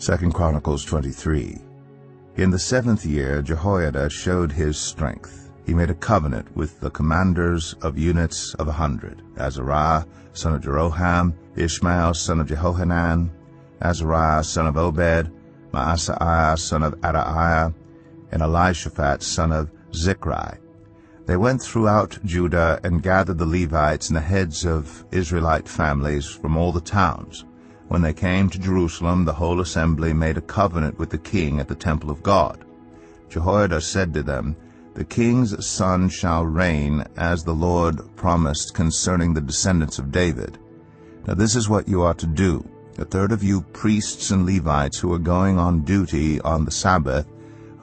2 Chronicles 23. In the 7th year Jehoiada showed his strength. He made a covenant with the commanders of units of 100, Azariah son of Jeroham, Ishmael son of Jehohanan, Azariah son of Obed, Maaseiah son of Adaiah, and Elishaphat son of Zichri. They went throughout Judah and gathered the Levites and the heads of Israelite families from all the towns. When they came to Jerusalem, the whole assembly made a covenant with the king at the temple of God. Jehoiada said to them, "The king's son shall reign, as the Lord promised concerning the descendants of David. Now this is what you are to do. A third of you priests and Levites who are going on duty on the Sabbath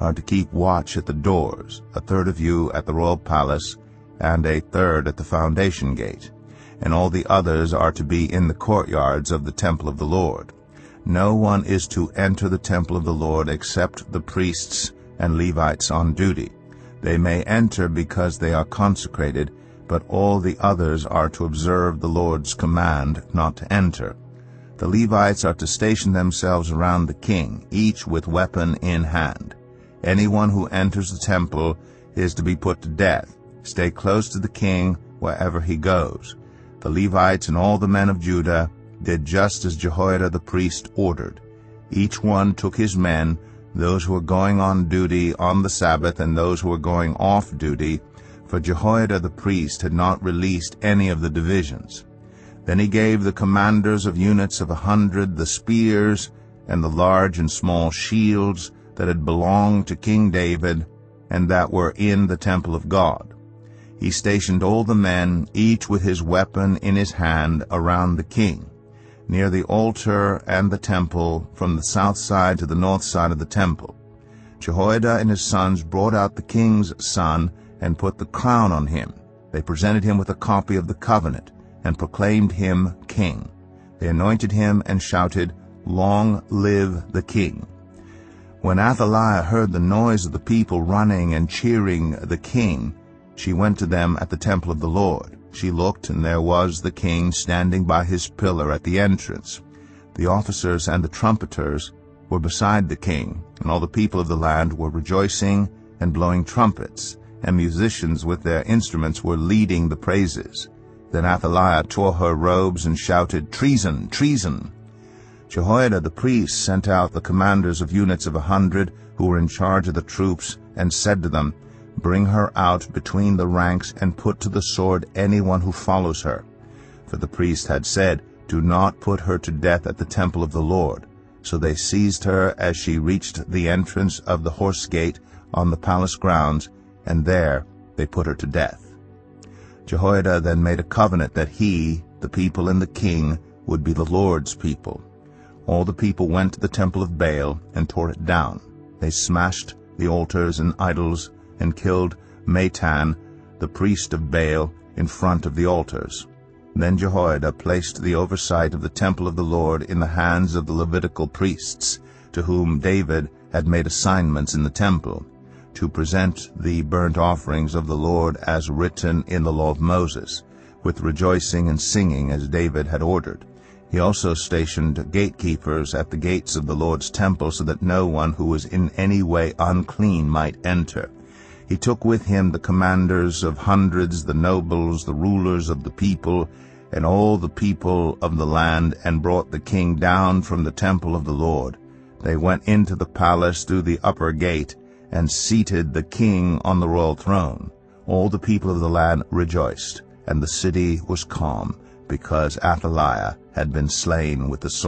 are to keep watch at the doors, a third of you at the royal palace, and a third at the foundation gate. And all the others are to be in the courtyards of the temple of the Lord. No one is to enter the temple of the Lord except the priests and Levites on duty. They may enter because they are consecrated, but all the others are to observe the Lord's command not to enter. The Levites are to station themselves around the king, each with weapon in hand. Anyone who enters the temple is to be put to death. Stay close to the king wherever he goes." The Levites and all the men of Judah did just as Jehoiada the priest ordered. Each one took his men, those who were going on duty on the Sabbath and those who were going off duty, for Jehoiada the priest had not released any of the divisions. Then he gave the commanders of units of 100 the spears and the large and small shields that had belonged to King David and that were in the temple of God. He stationed all the men, each with his weapon in his hand, around the king, near the altar and the temple, from the south side to the north side of the temple. Jehoiada and his sons brought out the king's son and put the crown on him. They presented him with a copy of the covenant and proclaimed him king. They anointed him and shouted, "Long live the king!" When Athaliah heard the noise of the people running and cheering the king, she went to them at the temple of the Lord. She looked, and there was the king standing by his pillar at the entrance. The officers and the trumpeters were beside the king, and all the people of the land were rejoicing and blowing trumpets, and musicians with their instruments were leading the praises. Then Athaliah tore her robes and shouted, "Treason! Treason!" Jehoiada the priest sent out the commanders of units of 100 who were in charge of the troops and said to them, "Bring her out between the ranks and put to the sword anyone who follows her." For the priest had said, "Do not put her to death at the temple of the Lord." So they seized her as she reached the entrance of the horse gate on the palace grounds, and there they put her to death. Jehoiada then made a covenant that he, the people, and the king would be the Lord's people. All the people went to the temple of Baal and tore it down. They smashed the altars and idols and killed Matan, the priest of Baal, in front of the altars. Then Jehoiada placed the oversight of the temple of the Lord in the hands of the Levitical priests, to whom David had made assignments in the temple, to present the burnt offerings of the Lord as written in the law of Moses, with rejoicing and singing as David had ordered. He also stationed gatekeepers at the gates of the Lord's temple so that no one who was in any way unclean might enter. He took with him the commanders of hundreds, the nobles, the rulers of the people, and all the people of the land, and brought the king down from the temple of the Lord. They went into the palace through the upper gate and seated the king on the royal throne. All the people of the land rejoiced, and the city was calm, because Athaliah had been slain with the sword.